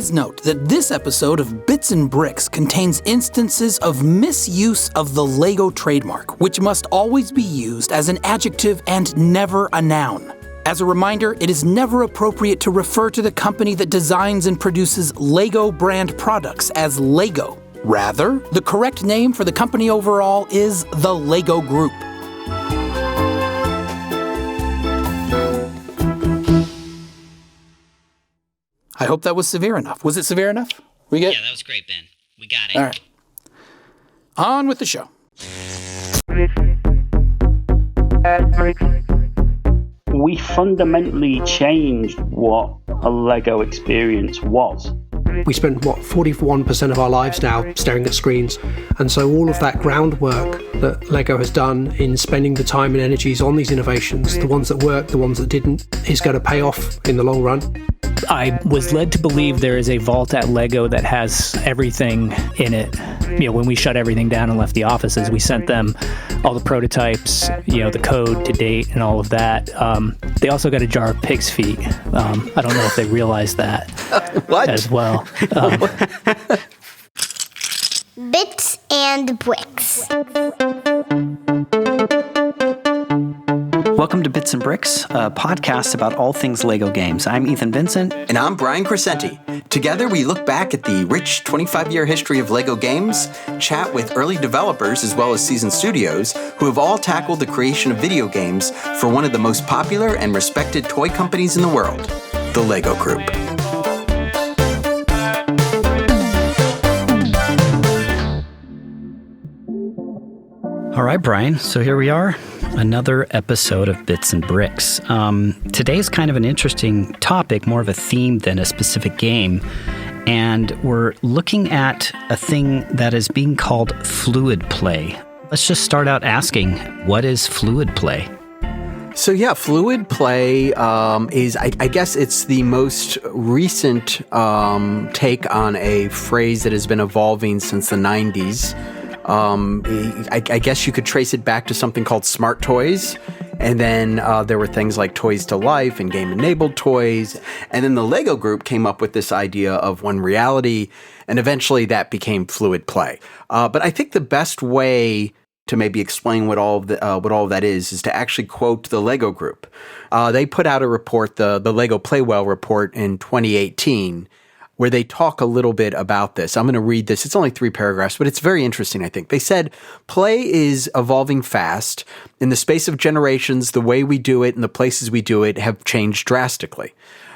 Please note that this episode of Bits and Bricks contains instances of misuse of the LEGO trademark, which must always be used as an adjective and never a noun. As a reminder, it is never appropriate to refer to the company that designs and produces LEGO brand products as LEGO. Rather, the correct name for the company overall is the LEGO Group. I hope that was severe enough. Was it severe enough? Yeah, that was great, Ben. We got it. All right. On with the show. We fundamentally changed what a LEGO experience was. We spend, 41% of our lives now staring at screens. And so all of that groundwork that LEGO has done in spending the time and energies on these innovations, the ones that worked, the ones that didn't, is going to pay off in the long run. I was led to believe there is a vault at LEGO that has everything in it. When we shut everything down and left the offices, we sent them all the prototypes, the code to date and all of that. They also got a jar of pig's feet. I don't know if they realized that what? as well. Bits and Bricks. Welcome to Bits and Bricks, a podcast about all things LEGO games. I'm Ethan Vincent. And I'm Brian Crecente. Together, we look back at the rich 25-year history of LEGO games, chat with early developers as well as seasoned studios who have all tackled the creation of video games for one of the most popular and respected toy companies in the world, the LEGO Group. All right, Brian, so here we are. Another episode of Bits and Bricks. Today's kind of an interesting topic, more of a theme than a specific game. And we're looking at a thing that is being called fluid play. Let's just start out asking, what is fluid play? So yeah, fluid play is, I guess it's the most recent take on a phrase that has been evolving since the 90s. I guess you could trace it back to something called smart toys. And then there were things like Toys to Life and game-enabled toys. And then the LEGO Group came up with this idea of one reality, and eventually that became fluid play. But I think the best way to maybe explain what all of that is to actually quote the LEGO Group. They put out a report, the LEGO Playwell report in 2018, where they talk a little bit about this. I'm going to read this. It's only 3 paragraphs, but it's very interesting, I think. They said, play is evolving fast. In the space of generations, the way we do it and the places we do it have changed drastically.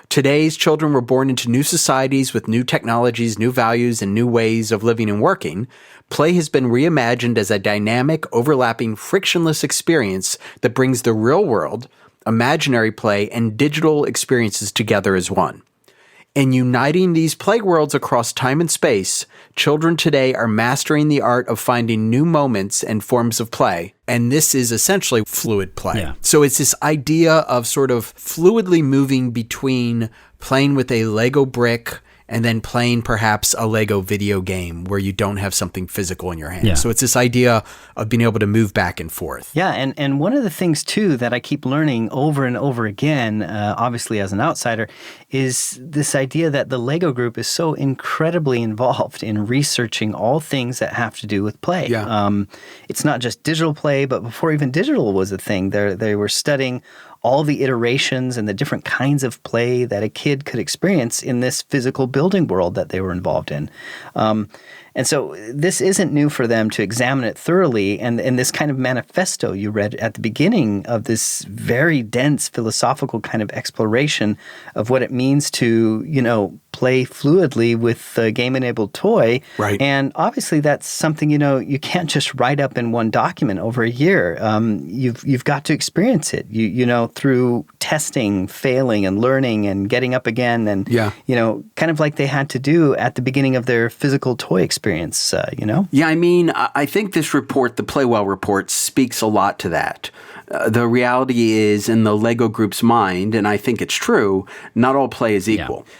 Today's children were born into new societies with new technologies, new values, and new ways of living and working. Play has been reimagined as a dynamic, overlapping, frictionless experience that brings the real world, imaginary play, and digital experiences together as one. In uniting these play worlds across time and space, children today are mastering the art of finding new moments and forms of play. And this is essentially fluid play. Yeah. So it's this idea of sort of fluidly moving between playing with a Lego brick and then playing perhaps a Lego video game where you don't have something physical in your hand. Yeah. So it's this idea of being able to move back and forth. Yeah, and one of the things, too, that I keep learning over and over again, obviously as an outsider, is this idea that the LEGO Group is so incredibly involved in researching all things that have to do with play. Yeah. It's not just digital play, but before even digital was a thing, they were studying all the iterations and the different kinds of play that a kid could experience in this physical building world that they were involved in. And so this isn't new for them to examine it thoroughly. And this kind of manifesto you read at the beginning of this very dense philosophical kind of exploration of what it means to, play fluidly with a game-enabled toy. Right. And obviously that's something, you can't just write up in one document over a year. You've got to experience it, through testing, failing, and learning, and getting up again, and, kind of like they had to do at the beginning of their physical toy experience, Yeah, I think this report, the Playwell report, speaks a lot to that. The reality is, in the LEGO Group's mind, and I think it's true, not all play is equal. Yeah.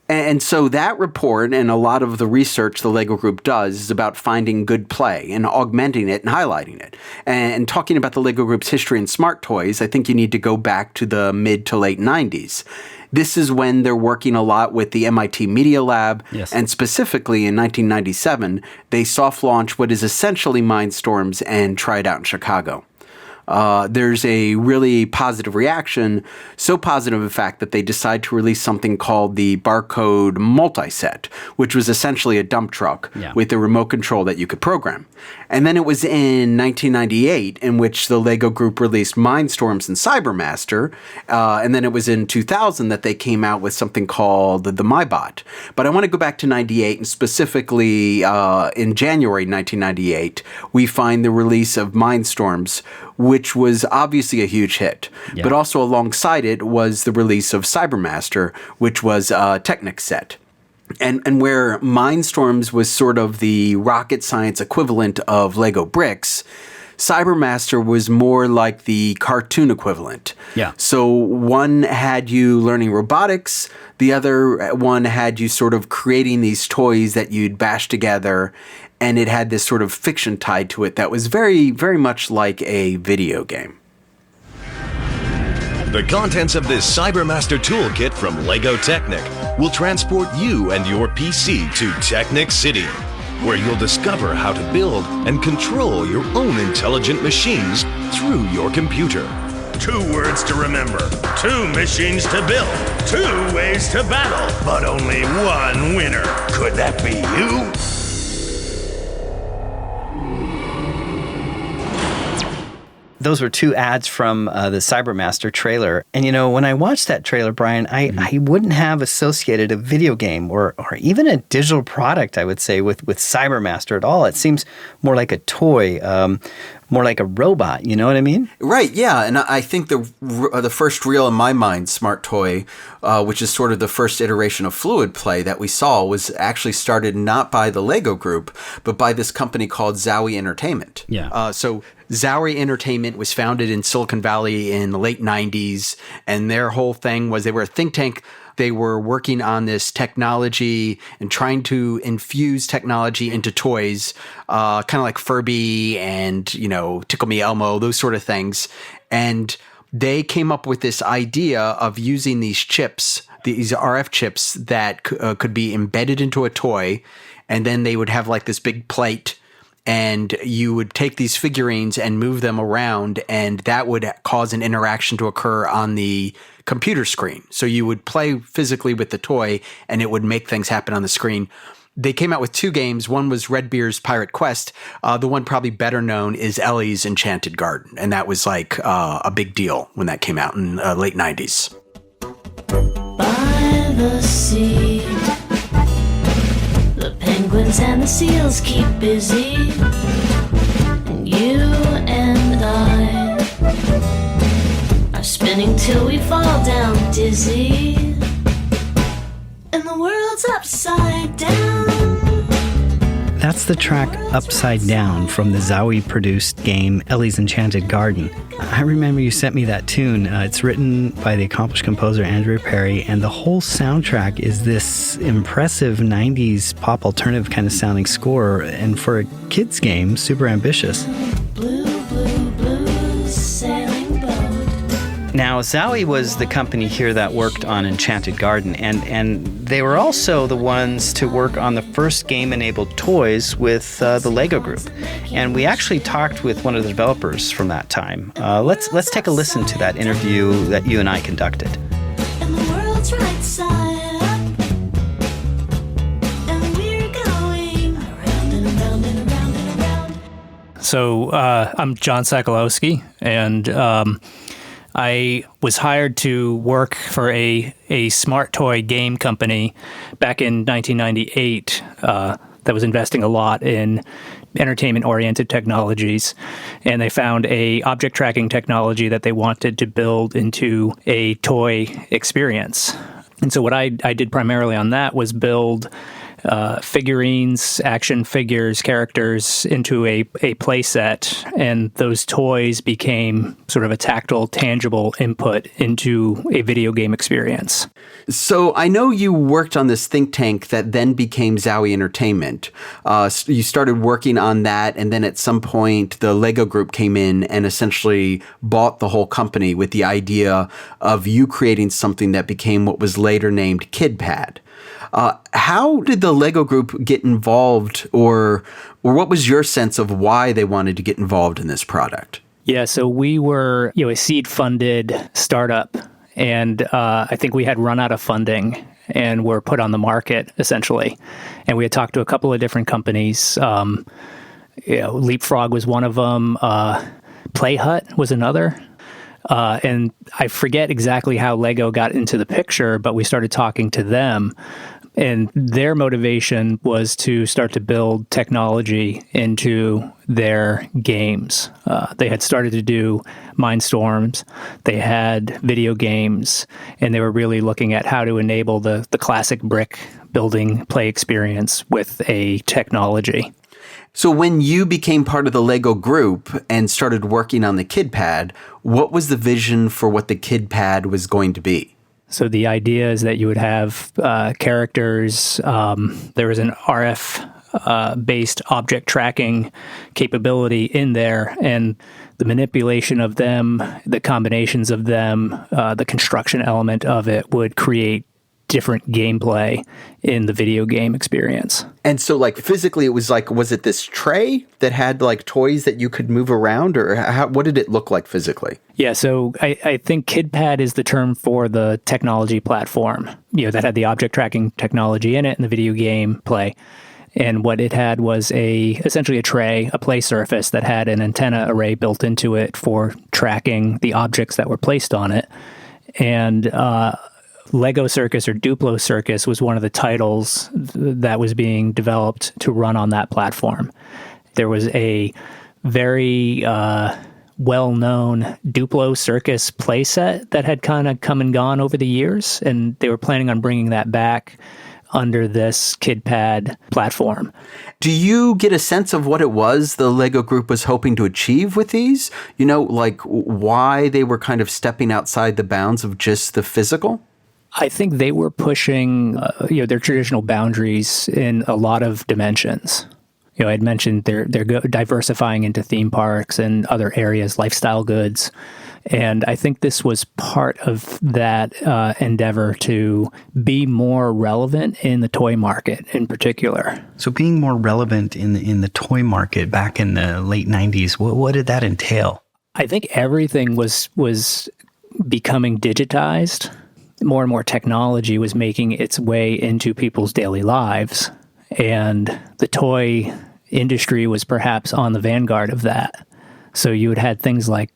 And so that report and a lot of the research the LEGO Group does is about finding good play and augmenting it and highlighting it. And talking about the LEGO Group's history in smart toys, I think you need to go back to the mid to late 90s. This is when they're working a lot with the MIT Media Lab, and specifically in 1997, they soft launched what is essentially Mindstorms and try it out in Chicago. There's a really positive reaction, so positive in fact that they decide to release something called the Barcode Multiset, which was essentially a dump truck with a remote control that you could program. And then it was in 1998 in which the LEGO Group released Mindstorms and Cybermaster, and then it was in 2000 that they came out with something called the MyBot. But I want to go back to 98, and specifically in January 1998, we find the release of Mindstorms, which was obviously a huge hit. But also alongside it was the release of Cybermaster, which was a Technic set. And where Mindstorms was sort of the rocket science equivalent of Lego bricks, Cybermaster was more like the cartoon equivalent. So one had you learning robotics, the other one had you sort of creating these toys that you'd bash together, and it had this sort of fiction tied to it that was very, very much like a video game. The contents of this Cybermaster toolkit from LEGO Technic will transport you and your PC to Technic City, where you'll discover how to build and control your own intelligent machines through your computer. 2 words to remember, 2 machines to build, 2 ways to battle, but only 1 winner. Could that be you? Those were 2 ads from the Cybermaster trailer. And, when I watched that trailer, Brian, I wouldn't have associated a video game or even a digital product, I would say, with Cybermaster at all. It seems more like a toy, more like a robot. You know what I mean? Right, yeah. And I think the first real, in my mind, smart toy, which is sort of the first iteration of fluid play that we saw, was actually started not by the LEGO Group, but by this company called Zowie Entertainment. So Zowie Entertainment was founded in Silicon Valley in the late 90s, and their whole thing was they were a think tank. They were working on this technology and trying to infuse technology into toys, kind of like Furby and, Tickle Me Elmo, those sort of things. And they came up with this idea of using these chips, these RF chips that could be embedded into a toy, and then they would have like this big plate, and you would take these figurines and move them around, and that would cause an interaction to occur on the computer screen. So you would play physically with the toy, and it would make things happen on the screen. They came out with 2 games. One was Red Beer's Pirate Quest. The one probably better known is Ellie's Enchanted Garden, and that was like a big deal when that came out in late 90s. By the sea, the penguins and the seals keep busy, and you and I are spinning till we fall down dizzy, and the world's upside down. That's the track Upside Down from the Zowie-produced game Ellie's Enchanted Garden. I remember you sent me that tune. It's written by the accomplished composer Andrew Perry, and the whole soundtrack is this impressive 90s pop alternative kind of sounding score, and for a kid's game, super ambitious. Blue, blue, blue sailing boat. Now, Zowie was the company here that worked on Enchanted Garden, and they were also the ones to work on the first game-enabled toys with the LEGO Group. And we actually talked with one of the developers from that time. Let's take a listen to that interview that you and I conducted. And the world's right side up, and we're going around and around and around and around. So I'm John Sakolowski, and I was hired to work for a smart toy game company back in 1998 that was investing a lot in entertainment-oriented technologies, and they found a object tracking technology that they wanted to build into a toy experience. And so what I did primarily on that was build figurines, action figures, characters into a play set, and those toys became sort of a tactile, tangible input into a video game experience. So I know you worked on this think tank that then became Zowie Entertainment. You started working on that, and then at some point the LEGO Group came in and essentially bought the whole company with the idea of you creating something that became what was later named KidPad. How did the LEGO Group get involved, or what was your sense of why they wanted to get involved in this product? Yeah, so we were a seed-funded startup, and I think we had run out of funding and were put on the market, essentially. And we had talked to a couple of different companies. Leapfrog was one of them. Play Hut was another. And I forget exactly how LEGO got into the picture, but we started talking to them. And their motivation was to start to build technology into their games. They had started to do Mindstorms, they had video games, and they were really looking at how to enable the classic brick building play experience with a technology. So when you became part of the LEGO Group and started working on the KidPad, what was the vision for what the KidPad was going to be? So the idea is that you would have characters. There was an RF-based object tracking capability in there, and the manipulation of them, the combinations of them, the construction element of it would create different gameplay in the video game experience. And so physically it was was it this tray that had toys that you could move around, or what did it look like physically? Yeah, so I think KidPad is the term for the technology platform, that had the object tracking technology in it and the video game play. And what it had was essentially a tray, a play surface that had an antenna array built into it for tracking the objects that were placed on it. And LEGO Circus or DUPLO Circus was one of the titles that was being developed to run on that platform. There was a very well-known DUPLO Circus playset that had kind of come and gone over the years, and they were planning on bringing that back under this KidPad platform. Do you get a sense of what it was the LEGO Group was hoping to achieve with these? Why they were kind of stepping outside the bounds of just the physical? I think they were pushing, their traditional boundaries in a lot of dimensions. I'd mentioned they're diversifying into theme parks and other areas, lifestyle goods. And I think this was part of that endeavor to be more relevant in the toy market in particular. So being more relevant in the toy market back in the late 90s, what did that entail? I think everything was becoming digitized. More and more technology was making its way into people's daily lives, and the toy industry was perhaps on the vanguard of that. So you had had things like,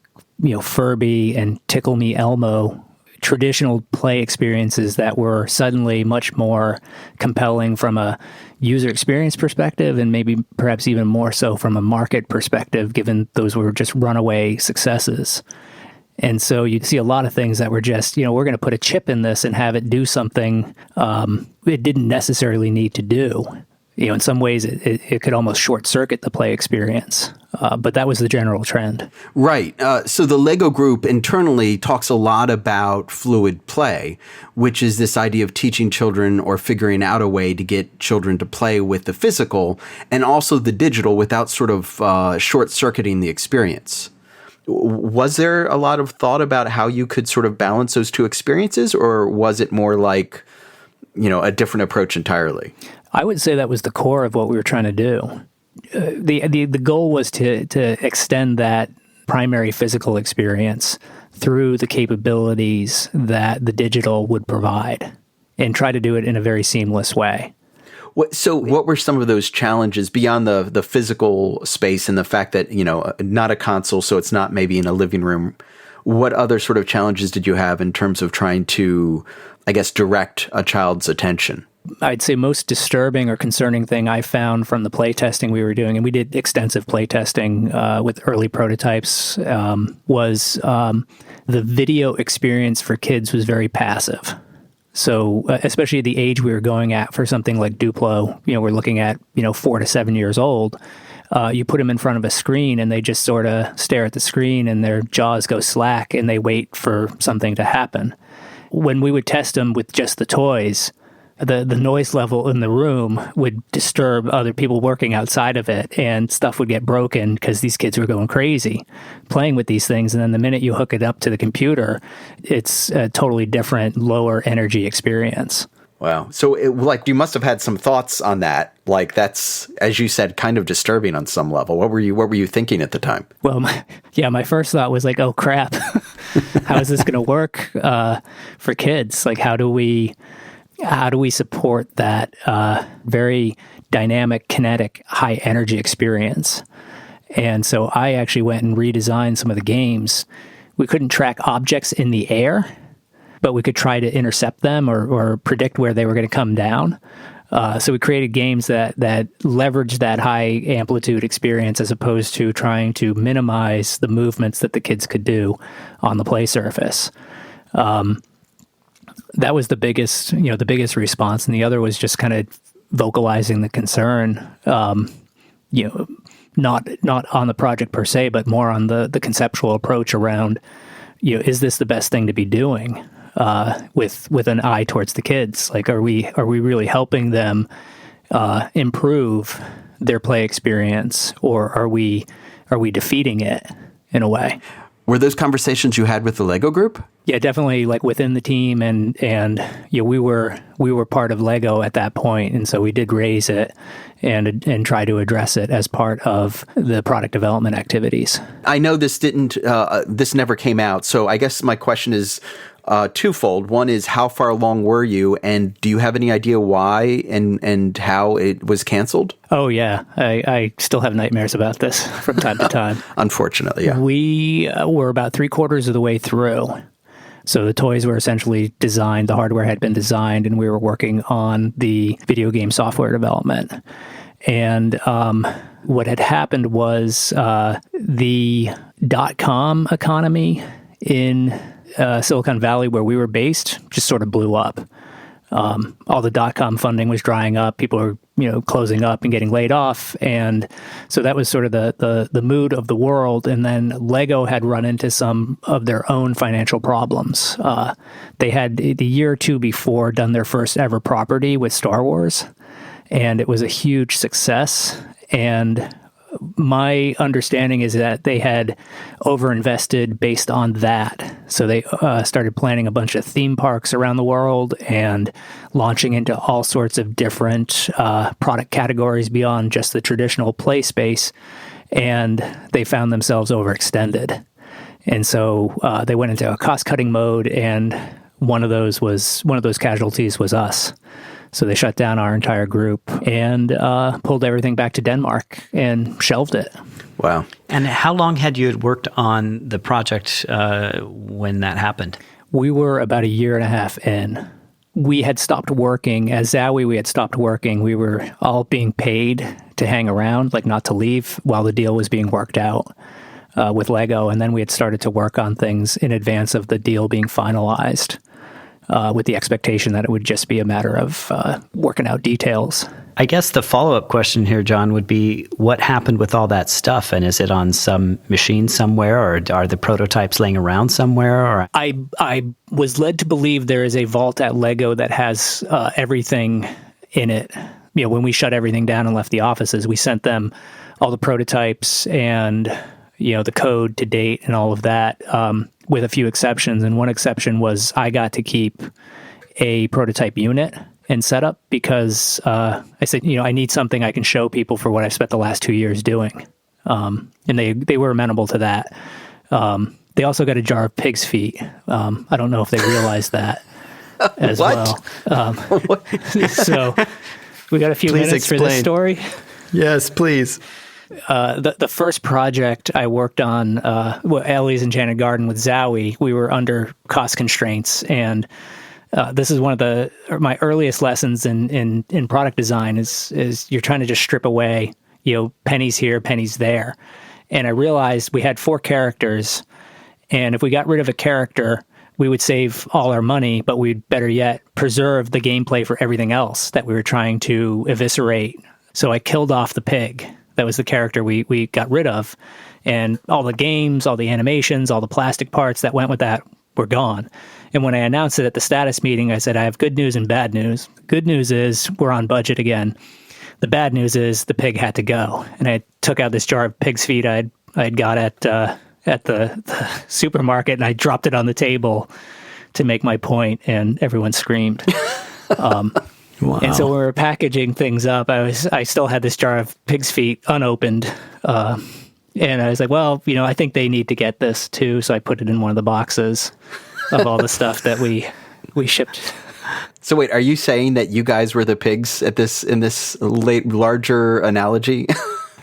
Furby and Tickle Me Elmo, traditional play experiences that were suddenly much more compelling from a user experience perspective, and maybe perhaps even more so from a market perspective, given those were just runaway successes. And so you'd see a lot of things that were just, we're going to put a chip in this and have it do something it didn't necessarily need to do. In some ways, it could almost short-circuit the play experience. But that was the general trend. Right. So the LEGO Group internally talks a lot about fluid play, which is this idea of teaching children or figuring out a way to get children to play with the physical and also the digital without sort of short-circuiting the experience. Was there a lot of thought about how you could sort of balance those two experiences, or was it more like, a different approach entirely? I would say that was the core of what we were trying to do. The goal was to extend that primary physical experience through the capabilities that the digital would provide and try to do it in a very seamless way. So what were some of those challenges beyond the physical space and the fact that, not a console, so it's not maybe in a living room? What other sort of challenges did you have in terms of trying to, direct a child's attention? I'd say most disturbing or concerning thing I found from the playtesting we were doing, and we did extensive playtesting with early prototypes, was the video experience for kids was very passive. So especially the age we were going at for something like Duplo, we're looking at, 4 to 7 years old. You put them in front of a screen and they just sort of stare at the screen and their jaws go slack and they wait for something to happen. When we would test them with just the toys, the noise level in the room would disturb other people working outside of it, and stuff would get broken because these kids were going crazy playing with these things. And then the minute you hook it up to the computer, it's a totally different, lower energy experience. Wow. So you must have had some thoughts on that. Like, that's, as you said, kind of disturbing on some level. What were you thinking at the time? Well, my first thought was like, oh crap, how is this going to work for kids? Like, how do we support that very dynamic, kinetic, high energy experience? And so I actually went and redesigned some of the games. We couldn't track objects in the air, but we could try to intercept them or predict where they were going to come down. So we created games that leveraged that high amplitude experience as opposed to trying to minimize the movements that the kids could do on the play surface. That was the biggest response. And the other was just kind of vocalizing the concern, not on the project per se, but more on the conceptual approach around, is this the best thing to be doing with an eye towards the kids? Like, are we really helping them improve their play experience, or are we defeating it in a way? Were those conversations you had with the LEGO group? Yeah, definitely, like within the team, and we were part of LEGO at that point, and so we did raise it and try to address it as part of the product development activities. I know this never came out, so I guess my question is twofold. One is, how far along were you, and do you have any idea why and how it was canceled? Oh, yeah. I still have nightmares about this from time to time. Unfortunately, yeah. We were about 3/4 of the way through. So the toys were essentially designed, the hardware had been designed, and we were working on the video game software development. And what had happened was the .com economy in Silicon Valley, where we were based, just sort of blew up. All the .com funding was drying up. People were, closing up and getting laid off. And so that was sort of the mood of the world. And then LEGO had run into some of their own financial problems. They had, the year or two before, done their first ever property with Star Wars. And it was a huge success. And my understanding is that they had overinvested based on that. So they started planning a bunch of theme parks around the world and launching into all sorts of different product categories beyond just the traditional play space. And they found themselves overextended. And so they went into a cost-cutting mode, and one of those casualties was us. So they shut down our entire group and pulled everything back to Denmark and shelved it. Wow. And how long had you worked on the project when that happened? We were about 1.5 years in. We had stopped working. As Zowie, we had stopped working. We were all being paid to hang around, like not to leave, while the deal was being worked out with LEGO. And then we had started to work on things in advance of the deal being finalized. With the expectation that it would just be a matter of working out details. I guess the follow-up question here, John, would be what happened with all that stuff? And is it on some machine somewhere, or are the prototypes laying around somewhere? Or I was led to believe there is a vault at LEGO that has everything in it. When we shut everything down and left the offices, we sent them all the prototypes and the code to date and all of that. With a few exceptions. And one exception was I got to keep a prototype unit and setup because I said, I need something I can show people for what I've spent the last 2 years doing. And they were amenable to that. They also got a jar of pig's feet. I don't know if they realized that as well. So we got a few minutes for this story. Yes, please. The first project I worked on, Ellie's Enchanted Garden with Zowie, we were under cost constraints, and this is one of my earliest lessons in product design is you're trying to just strip away, pennies here, pennies there. And I realized we had 4 characters, and if we got rid of a character, we would save all our money, but we'd better yet preserve the gameplay for everything else that we were trying to eviscerate. So I killed off the pig. That was the character we got rid of. And all the games, all the animations, all the plastic parts that went with that were gone. And when I announced it at the status meeting, I said, I have good news and bad news. Good news is we're on budget again. The bad news is the pig had to go. And I took out this jar of pig's feet I'd got at the supermarket, and I dropped it on the table to make my point, and everyone screamed. Wow. And so when we were packaging things up, I still had this jar of pig's feet unopened. And I was like, well, I think they need to get this too. So I put it in one of the boxes of all the stuff that we shipped. So wait, are you saying that you guys were the pigs in this larger analogy?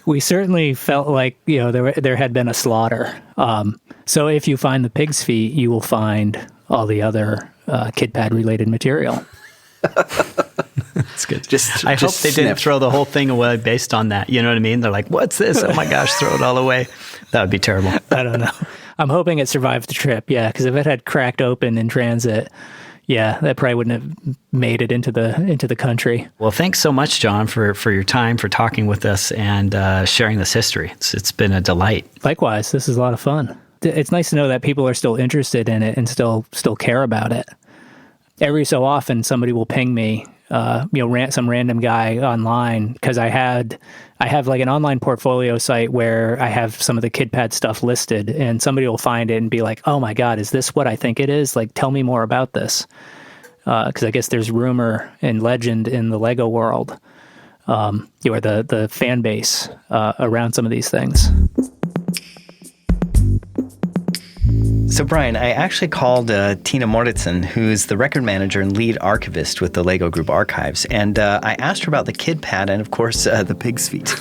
We certainly felt like, there had been a slaughter. So if you find the pig's feet, you will find all the other KidPad related material. That's good. I hope they didn't throw the whole thing away based on that. You know what I mean? They're like, what's this? Oh my gosh, throw it all away. That would be terrible. I don't know. I'm hoping it survived the trip. Yeah, because if it had cracked open in transit, yeah, that probably wouldn't have made it into the country. Well, thanks so much, John, for your time, for talking with us and sharing this history. It's been a delight. Likewise, this is a lot of fun. It's nice to know that people are still interested in it and still care about it. Every so often, somebody will ping me, some random guy online, because I have like an online portfolio site where I have some of the KidPad stuff listed, and somebody will find it and be like, "Oh my God, is this what I think it is? Like, tell me more about this." Because I guess there's rumor and legend in the Lego world, or the fan base around some of these things. So, Brian, I actually called Tina Mortensen, who's the record manager and lead archivist with the LEGO Group Archives, and I asked her about the KidPad and, of course, the pig's feet.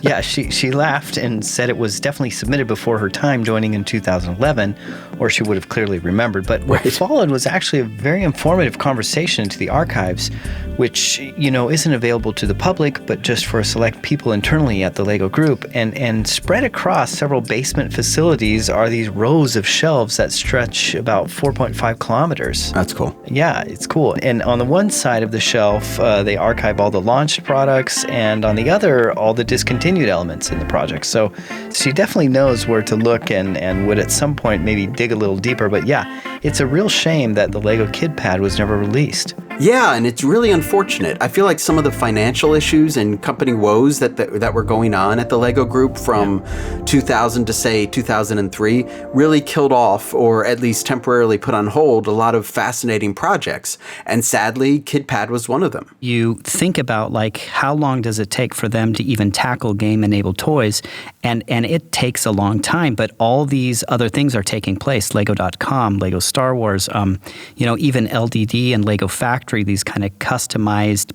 Yeah, she laughed and said it was definitely submitted before her time joining in 2011, or she would have clearly remembered. But what followed was actually a very informative conversation into the archives, which, isn't available to the public, but just for select people internally at the LEGO Group. And spread across several basement facilities are these rows of shelves that stretch about 4.5 kilometers. That's cool. Yeah, it's cool. And on the one side of the shelf, they archive all the launched products, and on the other, all the discontinued elements in the project. So she definitely knows where to look and would at some point maybe dig a little deeper. But yeah, it's a real shame that the LEGO KidPad was never released. Yeah, and it's really unfortunate. I feel like some of the financial issues and company woes that were going on at the LEGO Group from 2000 to, say, 2003 really killed off, or at least temporarily put on hold, a lot of fascinating projects. And sadly, KidPad was one of them. You think about, like, how long does it take for them to even tackle game-enabled toys? And it takes a long time, but all these other things are taking place. Lego.com, Lego Star Wars, even LDD and Lego Factory, these kind of customized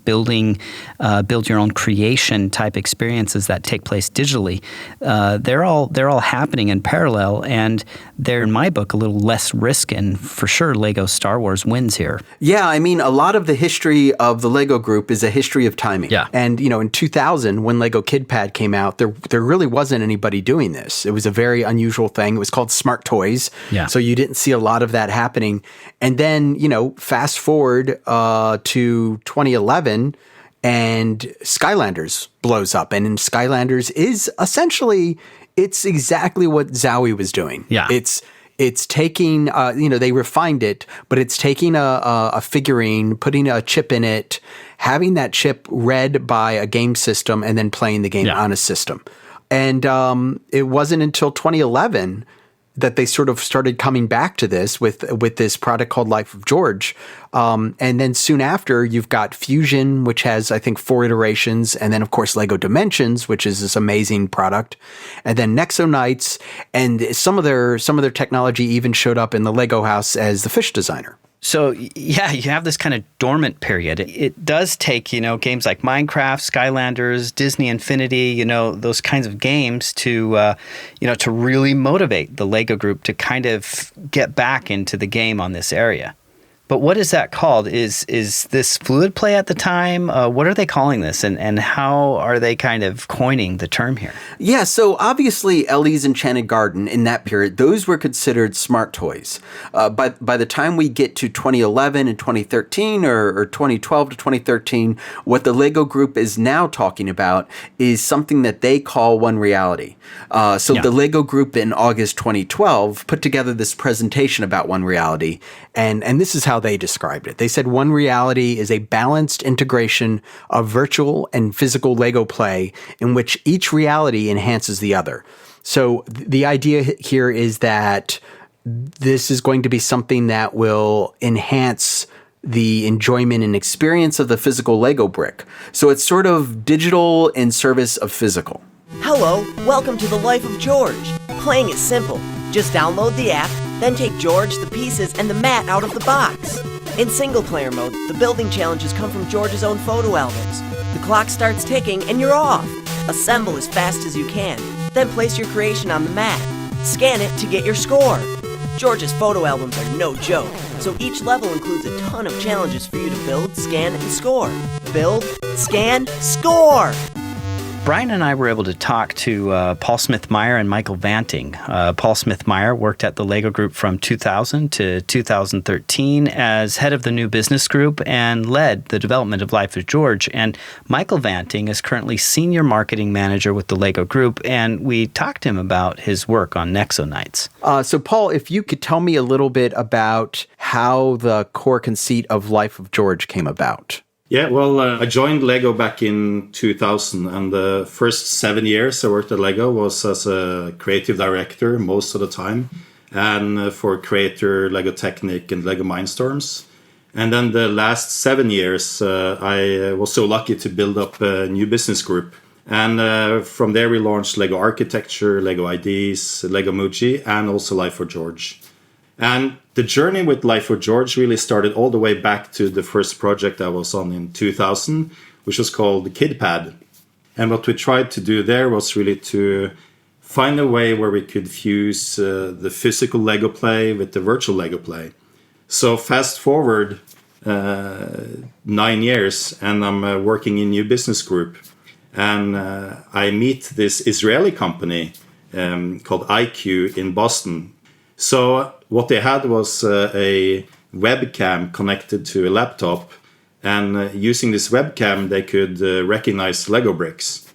build your own creation type experiences that take place digitally. They're all happening in parallel, and they're, in my book, a little less risk, and for sure Lego Star Wars wins here. Yeah, I mean, a lot of the history of the LEGO Group is a history of timing. Yeah. And, in 2000, when LEGO KidPad came out, there really wasn't anybody doing this. It was a very unusual thing. It was called Smart Toys. Yeah. So you didn't see a lot of that happening. And then, fast forward to 2011, and Skylanders blows up. And in Skylanders is essentially, it's exactly what Zowie was doing. Yeah. It's taking, they refined it, but it's taking a figurine, putting a chip in it, having that chip read by a game system, and then playing the game on a system. And it wasn't until 2011 that they sort of started coming back to this with this product called Life of George. And then soon after, you've got Fusion, which has, I think, 4 iterations. And then, of course, Lego Dimensions, which is this amazing product. And then Nexo Knights, and some of their technology even showed up in the Lego house as the fish designer. So, yeah, you have this kind of dormant period. It does take, games like Minecraft, Skylanders, Disney Infinity, those kinds of games to really motivate the LEGO Group to kind of get back into the game on this area. But what is that called? Is this fluid play at the time? What are they calling this, and how are they kind of coining the term here? Yeah, so obviously Ellie's Enchanted Garden in that period, those were considered smart toys. By the time we get to 2011 and 2013 or 2012 to 2013, what the LEGO Group is now talking about is something that they call One Reality. The LEGO Group in August 2012 put together this presentation about One Reality, and this is how they described it. They said One Reality is a balanced integration of virtual and physical LEGO play in which each reality enhances the other. So the idea here is that this is going to be something that will enhance the enjoyment and experience of the physical LEGO brick. So it's sort of digital in service of physical. Hello, welcome to the Life of George. Playing is simple. Just download the app, then take George, the pieces, and the mat out of the box. In single-player mode, the building challenges come from George's own photo albums. The clock starts ticking and you're off. Assemble as fast as you can, then place your creation on the mat. Scan it to get your score. George's photo albums are no joke, so each level includes a ton of challenges for you to build, scan, and score. Build, scan, score! Brian and I were able to talk to Paul Smith-Meyer and Michael Vanting. Paul Smith-Meyer worked at the LEGO Group from 2000 to 2013 as head of the new business group and led the development of Life of George. And Michael Vanting is currently senior marketing manager with the LEGO Group, and we talked to him about his work on Nexo Nights. So Paul, if you could tell me a little bit about how the core conceit of Life of George came about. Yeah, well, I joined LEGO back in 2000, and the first 7 years I worked at LEGO was as a creative director most of the time, and for Creator, LEGO Technic, and LEGO Mindstorms. And then the last 7 years, I was so lucky to build up a new business group. And from there we launched LEGO Architecture, LEGO IDs, LEGO Muji, and also Life for George. And the journey with Life for George really started all the way back to the first project I was on in 2000, which was called KidPad. And what we tried to do there was really to find a way where we could fuse the physical LEGO play with the virtual LEGO play. So fast forward 9 years, and I'm working in new business group. And I meet this Israeli company called IQ in Boston. So what they had was a webcam connected to a laptop, and using this webcam they could recognize Lego bricks.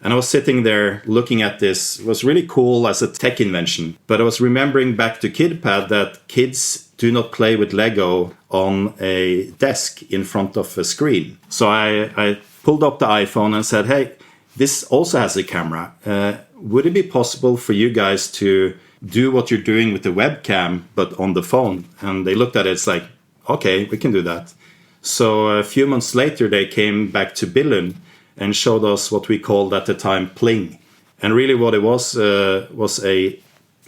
And I was sitting there looking at this. It was really cool as a tech invention, but I was remembering back to KidPad that kids do not play with Lego on a desk in front of a screen. So I pulled up the iPhone and said, hey, this also has a camera. Would it be possible for you guys to do what you're doing with the webcam, but on the phone? And they looked at it, it's like, okay, we can do that. So a few months later, they came back to Billund and showed us what we called at the time Pling. And really what it was a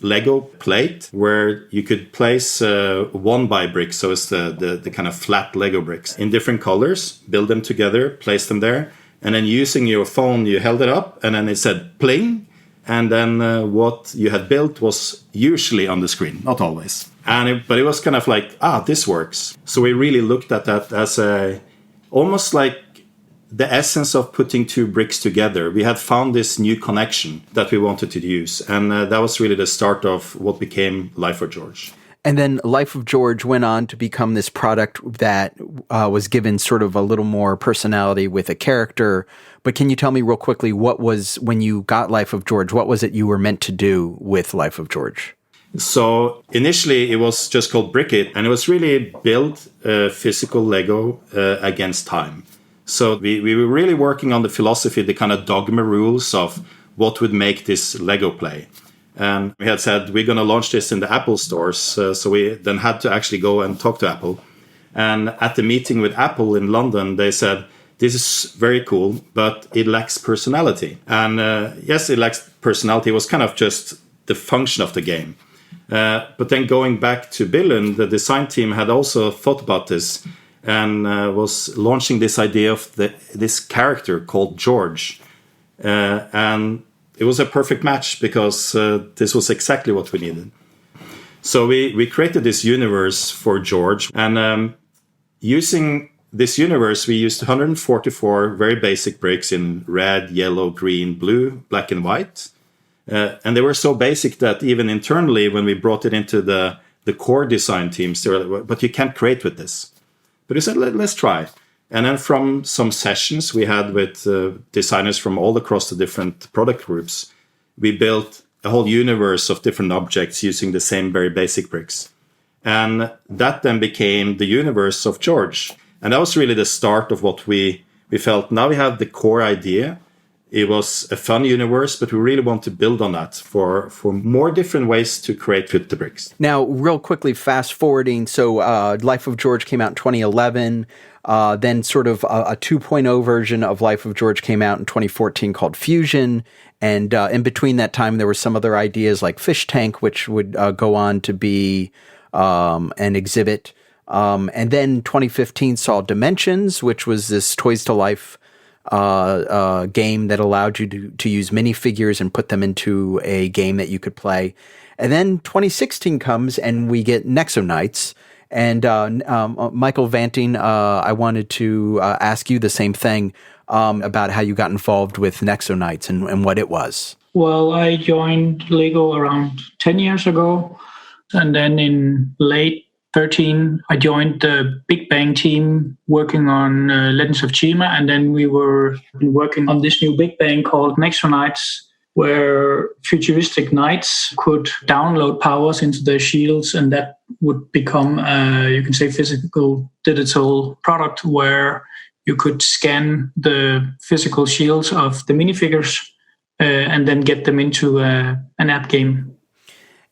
Lego plate where you could place 1x bricks, so it's the kind of flat Lego bricks, in different colors, build them together, place them there, and then using your phone, you held it up, and then it said Pling. And then what you had built was usually on the screen, not always. But it was kind of like, this works. So we really looked at that as almost like the essence of putting two bricks together. We had found this new connection that we wanted to use. And that was really the start of what became Life for George. And then Life of George went on to become this product that was given sort of a little more personality with a character. But can you tell me real quickly, what was, when you got Life of George, what was it you were meant to do with Life of George? So initially it was just called Brick It, and it was really build physical Lego against time. So we were really working on the philosophy, the kind of dogma rules of what would make this Lego play. And we had said, we're going to launch this in the Apple stores. So we then had to actually go and talk to Apple. And at the meeting with Apple in London, they said, this is very cool, but it lacks personality. And yes, it lacks personality. It was kind of just the function of the game. But then going back to Billund, the design team had also thought about this and was launching this idea of this character called George. And it was a perfect match because this was exactly what we needed. So we created this universe for George, and using this universe, we used 144 very basic bricks in red, yellow, green, blue, black, and white. And they were so basic that even internally, when we brought it into the core design teams, they were like, but you can't create with this. But we said, let's try. And then from some sessions we had with designers from all across the different product groups, we built a whole universe of different objects using the same very basic bricks. And that then became the universe of George. And that was really the start of what we felt. Now we have the core idea. It was a fun universe, but we really want to build on that for more different ways to create with the bricks. Now, real quickly, fast forwarding. So Life of George came out in 2011. Then sort of a 2.0 version of Life of George came out in 2014 called Fusion. And in between that time, there were some other ideas like Fish Tank, which would go on to be an exhibit. And then 2015 saw Dimensions, which was this Toys to Life game that allowed you to use minifigures and put them into a game that you could play. And then 2016 comes and we get Nexonites. And Michael Vanting, I wanted to ask you the same thing about how you got involved with Nexonites and what it was. Well, I joined LEGO around 10 years ago. And then in late 2013, I joined the Big Bang team working on Legends of Chima. And then we were working on this new Big Bang called Nexonites, where futuristic knights could download powers into their shields, and that would become, you can say, physical digital product where you could scan the physical shields of the minifigures and then get them into an app game.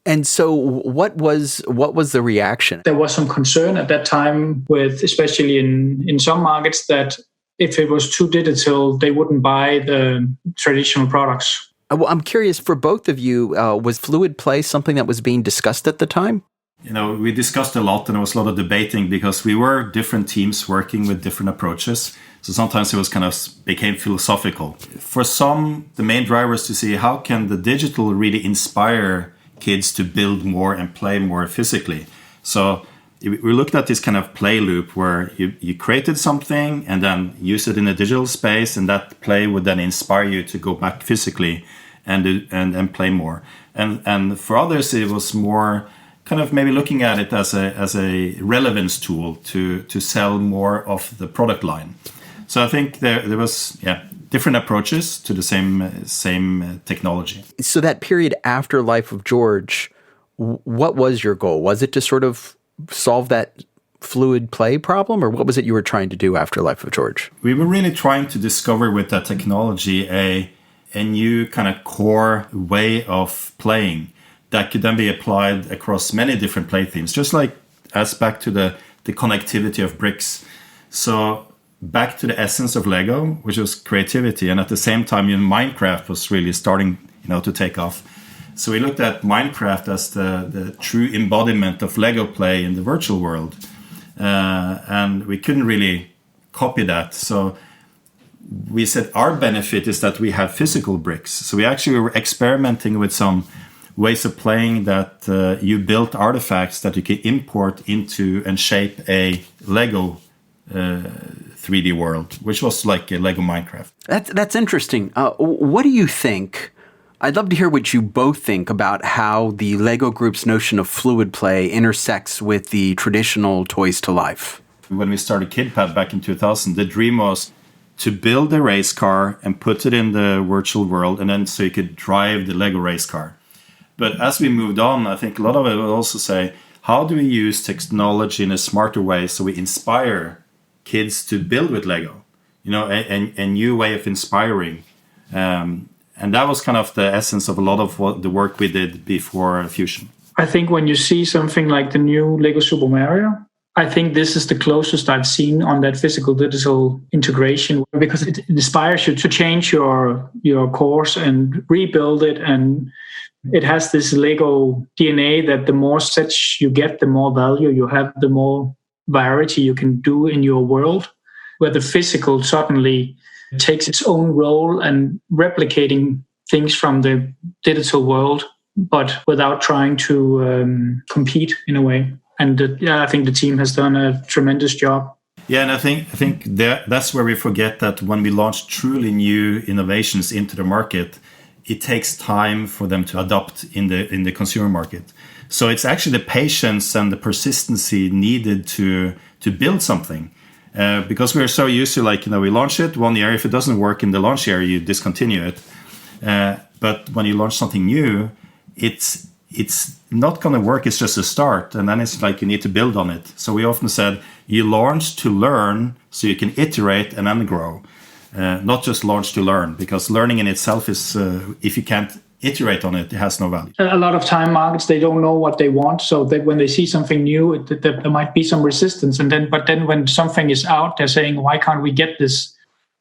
And so what was the reaction? There was some concern at that time with, especially in some markets, that if it was too digital, they wouldn't buy the traditional products. Well, I'm curious, for both of you, was fluid play something that was being discussed at the time? You know, we discussed a lot and there was a lot of debating because we were different teams working with different approaches. So sometimes it was became philosophical. For some, the main driver is to see how can the digital really inspire kids to build more and play more physically. So we looked at this kind of play loop where you created something and then use it in a digital space, and that play would then inspire you to go back physically and play more. And for others, it was more kind of maybe looking at it as a relevance tool to sell more of the product line. So I think there was different approaches to the same technology. So that period after Life of George, what was your goal? Was it to sort of solve that fluid play problem, or what was it you were trying to do after Life of George? We were really trying to discover with that technology a new kind of core way of playing that could then be applied across many different play themes, just like as back to the connectivity of bricks. So back to the essence of Lego, which was creativity, and at the same time, Minecraft was really starting, to take off. So we looked at Minecraft as the true embodiment of Lego play in the virtual world, and we couldn't really copy that. So we said our benefit is that we have physical bricks. So we actually were experimenting with some ways of playing that you built artifacts that you can import into and shape a Lego 3D world, which was like a Lego Minecraft. That's interesting. What do you think? I'd love to hear what you both think about how the LEGO Group's notion of fluid play intersects with the traditional Toys to Life. When we started KidPad back in 2000, the dream was to build a race car and put it in the virtual world, and then so you could drive the Lego race car. But as we moved on, I think a lot of it will also say, how do we use technology in a smarter way so we inspire kids to build with Lego? A new way of inspiring. And that was kind of the essence of a lot of the work we did before Fusion. I think when you see something like the new Lego Super Mario, I think this is the closest I've seen on that physical-digital integration, because it inspires you to change your course and rebuild it. And it has this Lego DNA that the more sets you get, the more value you have, the more variety you can do in your world, where the physical suddenly takes its own role and replicating things from the digital world but without trying to compete in a way. And I think the team has done a tremendous job. Yeah, and I think that's where we forget that when we launch truly new innovations into the market, it takes time for them to adopt in the consumer market. So it's actually the patience and the persistency needed to build something. Because we're so used to, like, we launch it 1 year. If it doesn't work in the launch year, you discontinue it. But when you launch something new, it's not going to work. It's just a start. And then it's like you need to build on it. So we often said you launch to learn so you can iterate and then grow. Not just launch to learn, because learning in itself is, if you can't iterate on it, it has no value. A lot of time markets, they don't know what they want. So that when they see something new, there might be some resistance. But then when something is out, they're saying, why can't we get this?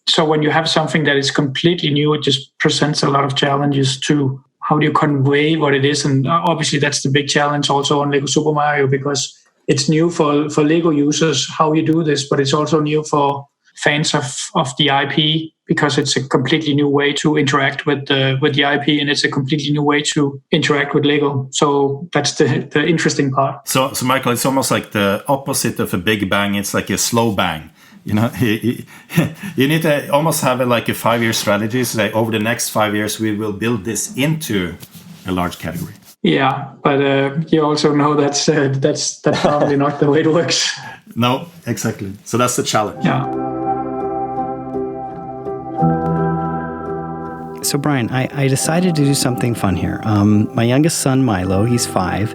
So when you have something that is completely new, it just presents a lot of challenges to how do you convey what it is. And obviously that's the big challenge also on Lego Super Mario, because it's new for Lego users how you do this, but it's also new for fans of the IP, because it's a completely new way to interact with the IP, and it's a completely new way to interact with Lego. So that's the interesting part. So Michael, it's almost like the opposite of a big bang. It's like a slow bang. You need to almost have a 5-year strategy. So that over the next 5 years, we will build this into a large category. Yeah, but you also know that's probably not the way it works. No, exactly. So that's the challenge. Yeah. So Brian, I decided to do something fun here. My youngest son, Milo, he's 5,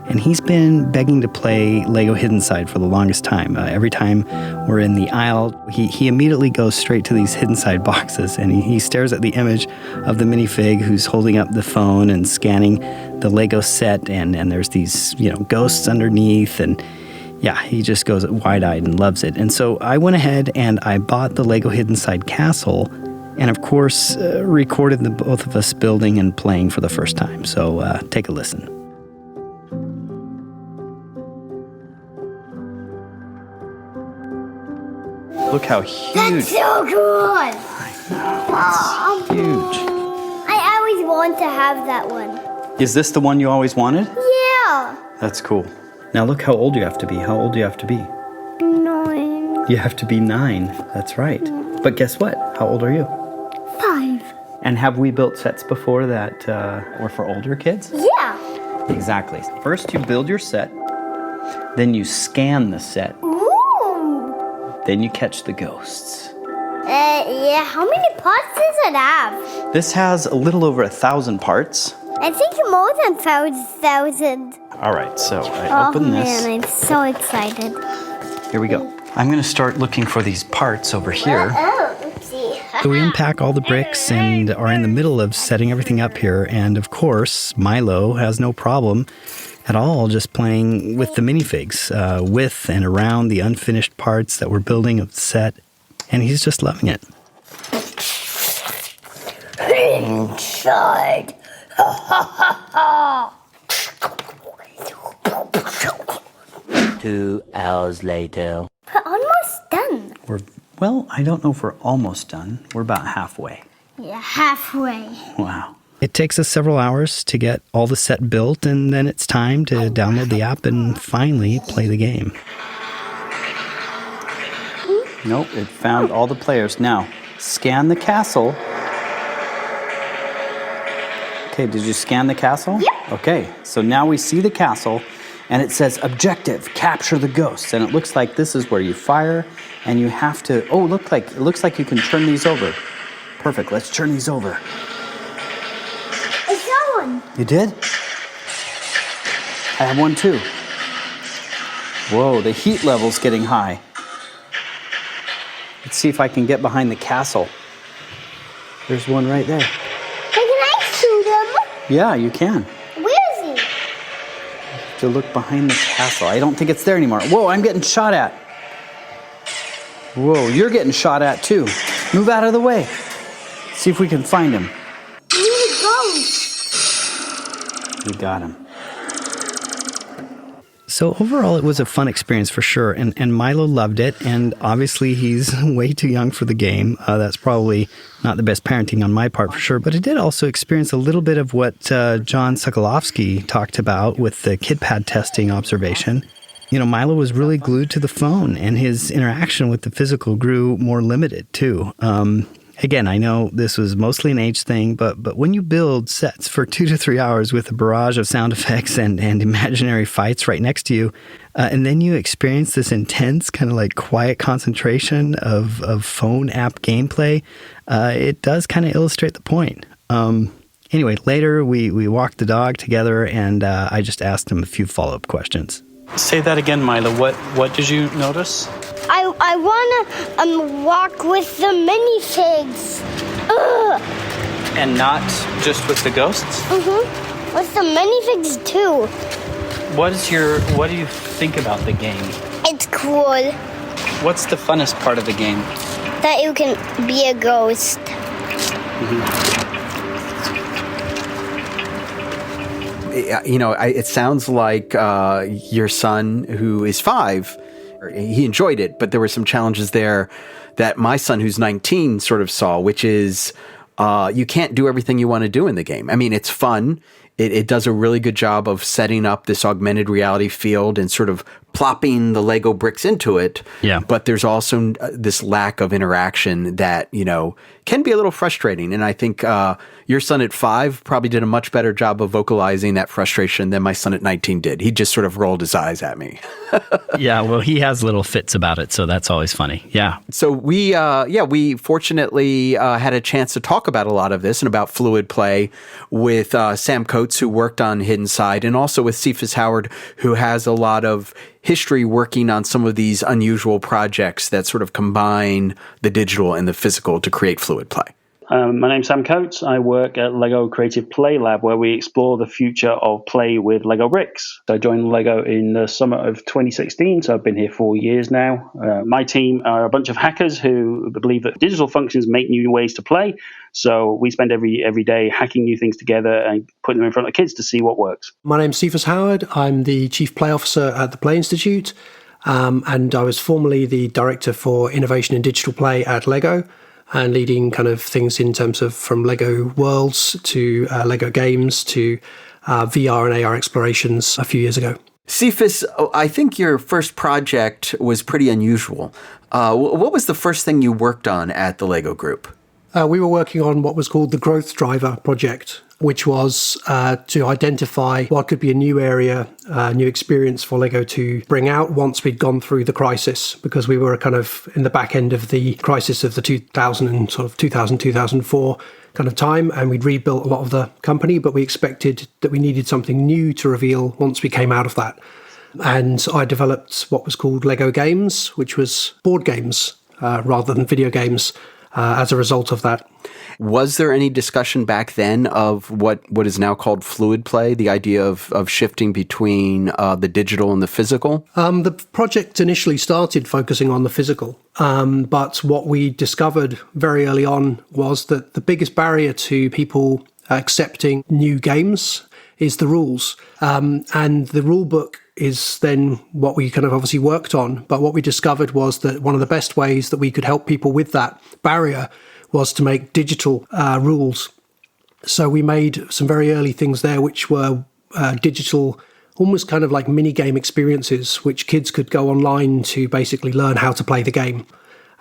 and he's been begging to play Lego Hidden Side for the longest time. Every time we're in the aisle, he immediately goes straight to these Hidden Side boxes, and he stares at the image of the minifig who's holding up the phone and scanning the Lego set, and there's these ghosts underneath, and yeah, he just goes wide-eyed and loves it. And so I went ahead and I bought the Lego Hidden Side castle, and of course, recorded the both of us building and playing for the first time. So take a listen. Look how huge. That's so cool. It's huge. I always want to have that one. Is this the one you always wanted? Yeah. That's cool. Now look how old you have to be. How old do you have to be? 9. You have to be 9. That's right. But guess what? How old are you? 5. And have we built sets before that were for older kids? Yeah. Exactly. First you build your set, then you scan the set. Ooh. Then you catch the ghosts. Yeah, how many parts does it have? This has a little over 1,000 parts. I think more than 1,000. All right, so I open this. Oh man, I'm so excited. Here we go. I'm going to start looking for these parts over here. Oopsie. So we unpack all the bricks and are in the middle of setting everything up here. And of course, Milo has no problem at all just playing with the minifigs, with and around the unfinished parts that we're building of the set. And he's just loving it. Inside. 2 hours later. We're almost done. Well, I don't know if we're almost done. We're about halfway. Yeah, halfway. Wow. It takes us several hours to get all the set built, and then it's time to download the app and finally play the game. Nope, it found all the players. Now, scan the castle. Okay, did you scan the castle? Yep. Okay, so now we see the castle, and it says objective, capture the ghosts. And it looks like this is where you fire, and you have to, it looks like you can turn these over. Perfect, let's turn these over. I saw one. You did? I have one too. Whoa, the heat level's getting high. Let's see if I can get behind the castle. There's one right there. Can I shoot him? Yeah, you can. Where is he? You have to look behind the castle. I don't think it's there anymore. Whoa, I'm getting shot at. Whoa, you're getting shot at too. Move out of the way. See if we can find him. Where he goes? We got him. So overall, it was a fun experience for sure, and Milo loved it, and obviously he's way too young for the game. That's probably not the best parenting on my part for sure, but I did also experience a little bit of what John Sokolovsky talked about with the KidPad testing observation. You know, Milo was really glued to the phone, and his interaction with the physical grew more limited too. Again, I know this was mostly an age thing, but when you build sets for 2 to 3 hours with a barrage of sound effects and imaginary fights right next to you, and then you experience this intense kind of like quiet concentration of phone app gameplay, it does kind of illustrate the point. Anyway, later we walked the dog together, and I just asked him a few follow-up questions. Say that again, Milo. What did you notice? I wanna walk with the minifigs. Ugh. And not just with the ghosts? Mm-hmm. With the minifigs too. What do you think about the game? It's cool. What's the funnest part of the game? That you can be a ghost. You know, it sounds like your son, who is 5, he enjoyed it, but there were some challenges there that my son, who's 19, sort of saw, which is you can't do everything you want to do in the game. I mean, it's fun. It does a really good job of setting up this augmented reality field and sort of plopping the Lego bricks into it. Yeah. But there's also this lack of interaction that, you know, can be a little frustrating. And I think your son at 5 probably did a much better job of vocalizing that frustration than my son at 19 did. He just sort of rolled his eyes at me. Yeah, well, he has little fits about it, so that's always funny. Yeah. So we fortunately had a chance to talk about a lot of this and about fluid play with Sam Coates, who worked on Hidden Side, and also with Cephas Howard, who has a lot of history working on some of these unusual projects that sort of combine the digital and the physical to create fluid play. My name's Sam Coates. I work at LEGO Creative Play Lab, where we explore the future of play with LEGO bricks. I joined LEGO in the summer of 2016, so I've been here 4 years now. My team are a bunch of hackers who believe that digital functions make new ways to play. So we spend every day hacking new things together and putting them in front of kids to see what works. My name's Cephas Howard. I'm the Chief Play Officer at the Play Institute, and I was formerly the Director for Innovation in Digital Play at LEGO, and leading kind of things in terms of from LEGO Worlds to LEGO Games to VR and AR explorations a few years ago. Cephas, I think your first project was pretty unusual. What was the first thing you worked on at the LEGO Group? We were working on what was called the Growth Driver project, which was to identify what could be a new area, new experience for LEGO to bring out once we'd gone through the crisis, because we were kind of in the back end of the crisis of the 2004 kind of time, and we'd rebuilt a lot of the company, but we expected that we needed something new to reveal once we came out of that. And I developed what was called LEGO Games, which was board games rather than video games, as a result of that. Was there any discussion back then of what is now called fluid play, the idea of shifting between the digital and the physical? The project initially started focusing on the physical, but what we discovered very early on was that the biggest barrier to people accepting new games is the rules. And the rule book is then what we kind of obviously worked on. But what we discovered was that one of the best ways that we could help people with that barrier was to make digital rules. So we made some very early things there, which were digital, almost kind of like mini game experiences, which kids could go online to basically learn how to play the game.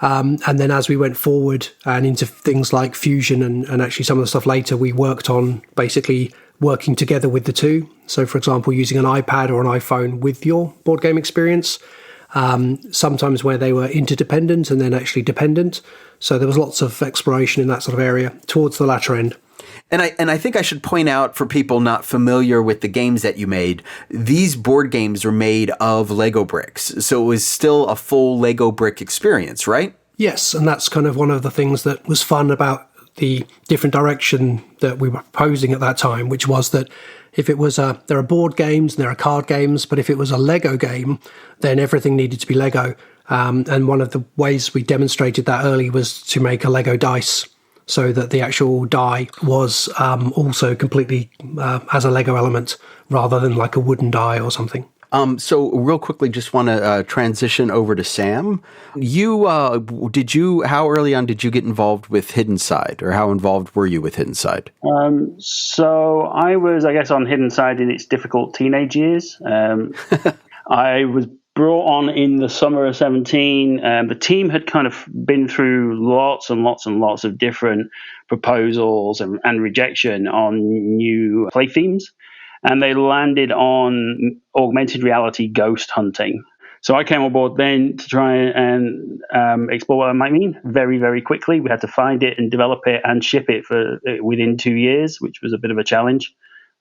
And then as we went forward and into things like Fusion and actually some of the stuff later, we worked on basically working together with the two. So, for example, using an iPad or an iPhone with your board game experience, sometimes where they were interdependent and then actually dependent. So there was lots of exploration in that sort of area towards the latter end. And I think I should point out for people not familiar with the games that you made, these board games were made of Lego bricks. So it was still a full Lego brick experience, right? Yes, and that's kind of one of the things that was fun about the different direction that we were proposing at that time, which was that if it was there are board games and there are card games, but if it was a Lego game, then everything needed to be Lego. And one of the ways we demonstrated that early was to make a Lego dice, so that the actual die was also completely as a Lego element rather than like a wooden die or something. So real quickly, just want to transition over to Sam. How early on did you get involved with Hidden Side, or how involved were you with Hidden Side? So I was, I guess, on Hidden Side in its difficult teenage years. I was brought on in the summer of 17. The team had kind of been through lots and lots and lots of different proposals and rejection on new play themes. And they landed on augmented reality ghost hunting. So I came on board then to try and explore what that might mean very, very quickly. We had to find it and develop it and ship it within 2 years, which was a bit of a challenge.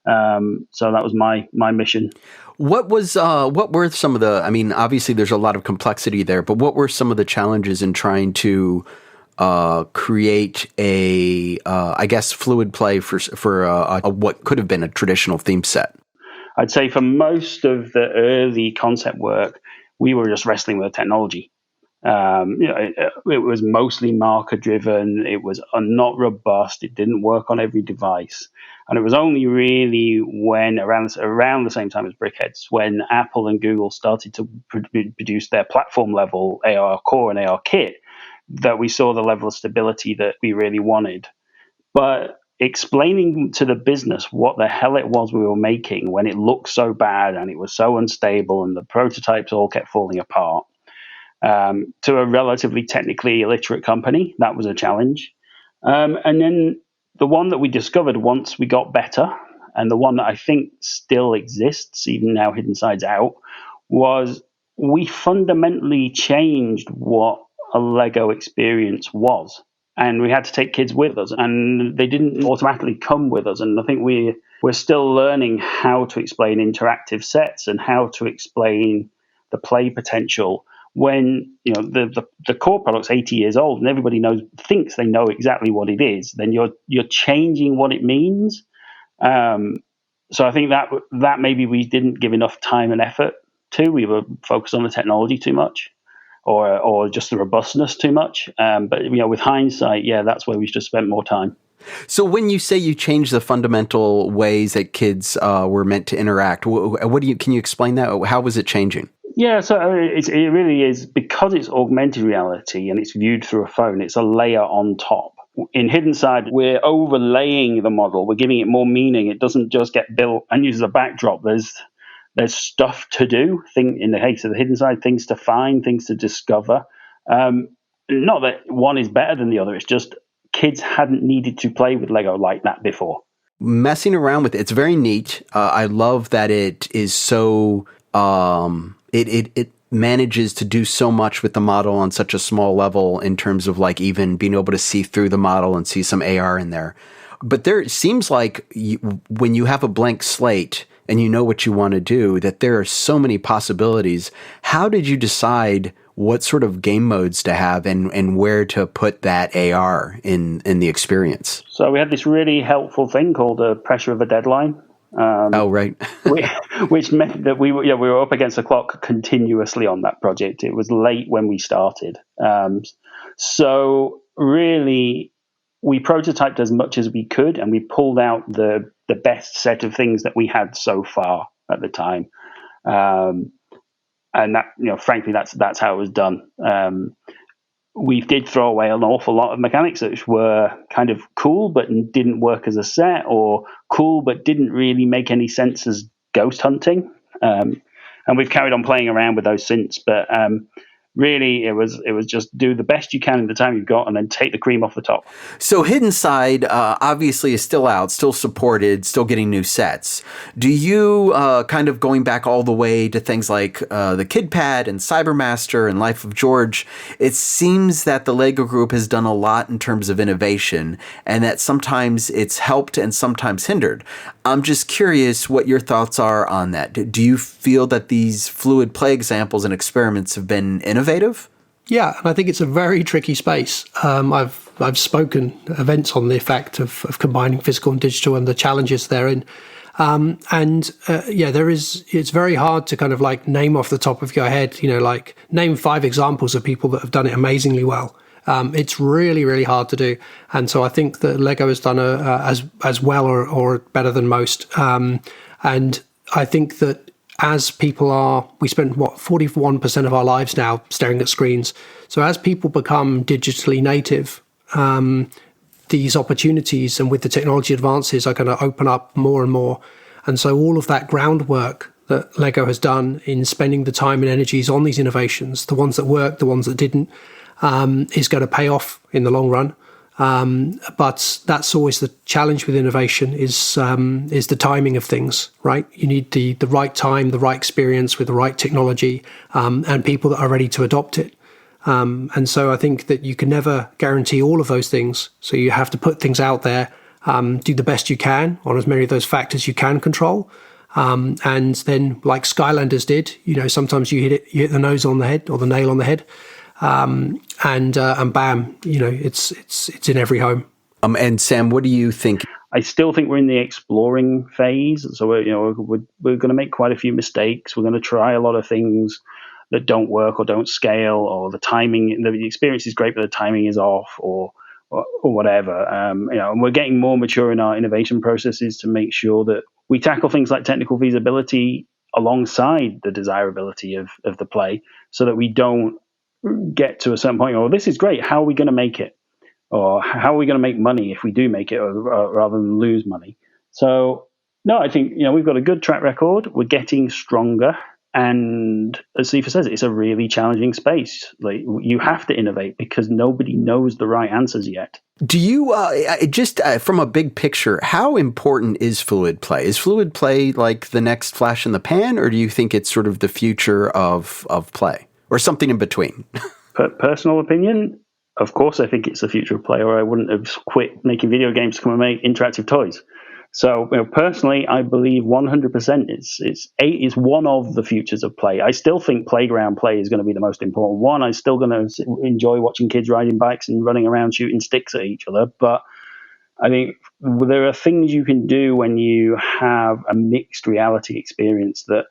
So that was my mission. What were some of the, I mean, obviously there's a lot of complexity there, but what were some of the challenges in trying to create I guess, fluid play for what could have been a traditional theme set? I'd say for most of the early concept work, we were just wrestling with the technology. It was mostly marker driven. It was not robust. It didn't work on every device. And it was only really when around the same time as BrickHeadz, when Apple and Google started to produce their platform level AR Core and AR Kit, that we saw the level of stability that we really wanted. But explaining to the business what the hell it was we were making when it looked so bad and it was so unstable and the prototypes all kept falling apart, to a relatively technically illiterate company, that was a challenge. And then the one that we discovered once we got better, and the one that I think still exists, even now Hidden Side's out, was we fundamentally changed what a Lego experience was. And we had to take kids with us, and they didn't automatically come with us. And I think we're still learning how to explain interactive sets and how to explain the play potential when the core product's 80 years old and everybody thinks they know exactly what it is. Then you're changing what it means. So I think that maybe we didn't give enough time and effort to. We were focused on the technology too much, or just the robustness too much. But with hindsight, that's where we should have spent more time. So when you say you changed the fundamental ways that kids were meant to interact, can you explain that? How was it changing? Yeah, so it really is, because it's augmented reality and it's viewed through a phone, it's a layer on top. In Hidden Side, we're overlaying the model. We're giving it more meaning. It doesn't just get built and used as a backdrop. There's stuff to do. In the case of the Hidden Side, things to find, things to discover. Not that one is better than the other. It's just kids hadn't needed to play with Lego like that before. Messing around with it's very neat. I love that it is so... It manages to do so much with the model on such a small level in terms of like even being able to see through the model and see some AR in there. But it seems like when you have a blank slate and you know what you want to do, that there are so many possibilities. How did you decide what sort of game modes to have and where to put that AR in the experience? So we had this really helpful thing called the pressure of a deadline. Right. which meant that we were up against the clock continuously on that project. It was late when we started. So really, we prototyped as much as we could, and we pulled out the best set of things that we had so far at the time. And that, frankly, that's how it was done. We did throw away an awful lot of mechanics which were kind of cool but didn't work as a set, or cool but didn't really make any sense as ghost hunting. And we've carried on playing around with those since. But really, it was just do the best you can in the time you've got and then take the cream off the top. So Hidden Side obviously is still out, still supported, still getting new sets. Do you, kind of going back all the way to things like the KidPad and Cybermaster and Life of George, it seems that the LEGO Group has done a lot in terms of innovation, and that sometimes it's helped and sometimes hindered. I'm just curious what your thoughts are on that. Do you feel that these fluid play examples and experiments have been innovative? Yeah, and I think it's a very tricky space. I've spoken at events on the effect of combining physical and digital and the challenges therein. It's very hard to kind of like name off the top of your head, like name 5 examples of people that have done it amazingly well. It's really, really hard to do. And so I think that LEGO has done as well or better than most. And I think that as we spend 41% of our lives now staring at screens. So as people become digitally native, these opportunities and with the technology advances are going to open up more and more. And so all of that groundwork that LEGO has done in spending the time and energies on these innovations, the ones that worked, the ones that didn't, is going to pay off in the long run. But that's always the challenge with innovation is the timing of things, right? You need the right time, the right experience with the right technology, and people that are ready to adopt it. And so I think that you can never guarantee all of those things. So you have to put things out there, do the best you can on as many of those factors you can control. And then like Skylanders did, sometimes you hit the nose on the head or the nail on the head. And bam, it's in every home. And Sam, what do you think? I still think we're in the exploring phase. So we're going to make quite a few mistakes. We're going to try a lot of things that don't work or don't scale, or the timing. The experience is great, but the timing is off, or whatever. And we're getting more mature in our innovation processes to make sure that we tackle things like technical feasibility alongside the desirability of the play, so that we don't get to a certain point, oh, this is great, how are we going to make it? Or how are we going to make money if we do make it, or rather than lose money? So, no, I think, we've got a good track record. We're getting stronger. And as Sifa says, it's a really challenging space. Like, you have to innovate because nobody knows the right answers yet. Do you, from a big picture, how important is fluid play? Is fluid play like the next flash in the pan, or do you think it's sort of the future of play? Or something in between? Personal opinion, of course, I think it's the future of play, or I wouldn't have quit making video games to come and make interactive toys. So, personally, I believe 100% it's one of the futures of play. I still think playground play is going to be the most important one. I'm still going to enjoy watching kids riding bikes and running around shooting sticks at each other. But I think there are things you can do when you have a mixed reality experience that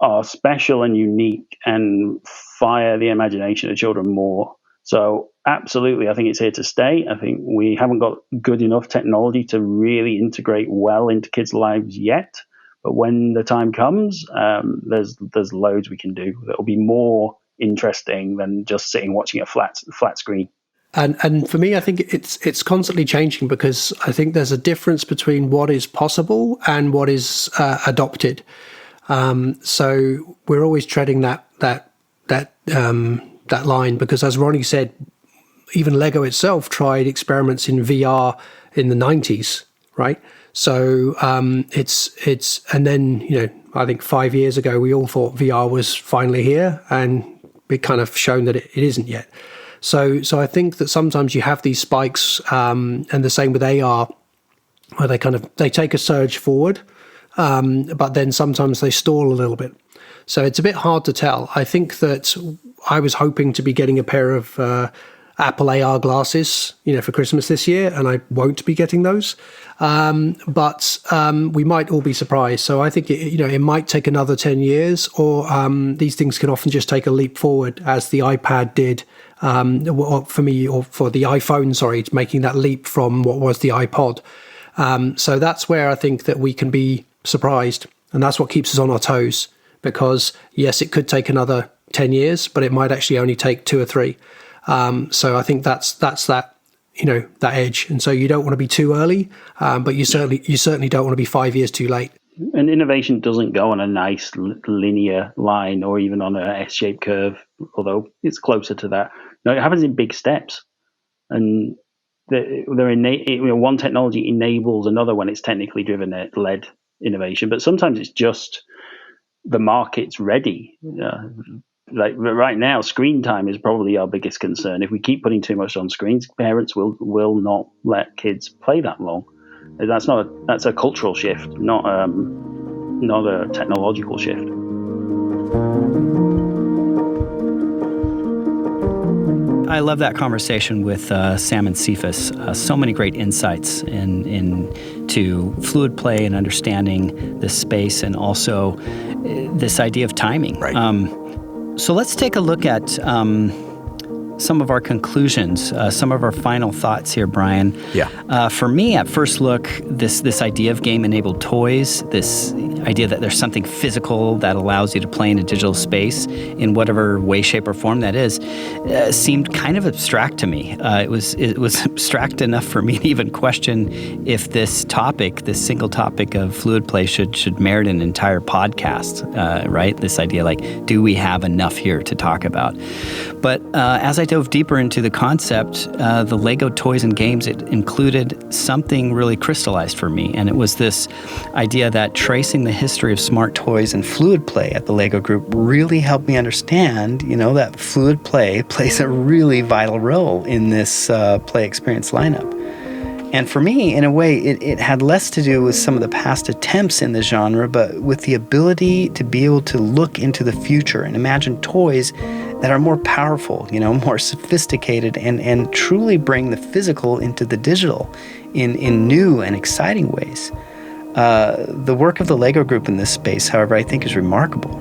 are special and unique and fire the imagination of children more. So absolutely, I think it's here to stay. I think we haven't got good enough technology to really integrate well into kids' lives yet. But when the time comes, there's loads we can do that will be more interesting than just sitting watching a flat screen. And for me, I think it's constantly changing, because I think there's a difference between what is possible and what is adopted. So we're always treading that line, because as Ronnie said, even Lego itself tried experiments in VR in the 90s, right? So it's and then I think 5 years ago we all thought VR was finally here, and it kind of shown that it isn't yet. So I think that sometimes you have these spikes, and the same with AR, where they take a surge forward, but then sometimes they stall a little bit. So it's a bit hard to tell. I think that I was hoping to be getting a pair of Apple AR glasses, for Christmas this year, and I won't be getting those. But we might all be surprised. So I think it might take another 10 years, or these things can often just take a leap forward, as the iPad did for me, or for the iPhone, making that leap from what was the iPod. So that's where I think that we can be surprised, and that's what keeps us on our toes. Because yes, it could take another 10 years, but it might actually only take 2 or 3. So I think that's that that edge. And so you don't want to be too early, but you certainly don't want to be 5 years too late. And innovation doesn't go on a nice linear line or even on an S-shaped curve, although it's closer to that. No, it happens in big steps, and one technology enables another when it's technically driven, led innovation. But sometimes it's just the market's ready. Like right now, screen time is probably our biggest concern. If we keep putting too much on screens, parents will not let kids play that long. That's a cultural shift, not a technological shift. I love that conversation with Sam and Cephas. So many great insights into fluid play and understanding this space, and also this idea of timing. Right. So let's take a look at some of our conclusions, some of our final thoughts here, Brian. Yeah. For me, at first look, this idea of game-enabled toys, this idea that there's something physical that allows you to play in a digital space in whatever way, shape, or form that is, seemed kind of abstract to me. It was abstract enough for me to even question if this single topic of fluid play should merit an entire podcast, right? This idea, like, do we have enough here to talk about? But as I dove deeper into the concept, the Lego Toys and Games, it included something really crystallized for me, and it was this idea that tracing the history of smart toys and fluid play at the Lego Group really helped me understand, that fluid play plays a really vital role in this play experience lineup. And for me, in a way, it had less to do with some of the past attempts in the genre, but with the ability to be able to look into the future and imagine toys that are more powerful, more sophisticated, and truly bring the physical into the digital in new and exciting ways. The work of the Lego Group in this space, however, I think is remarkable.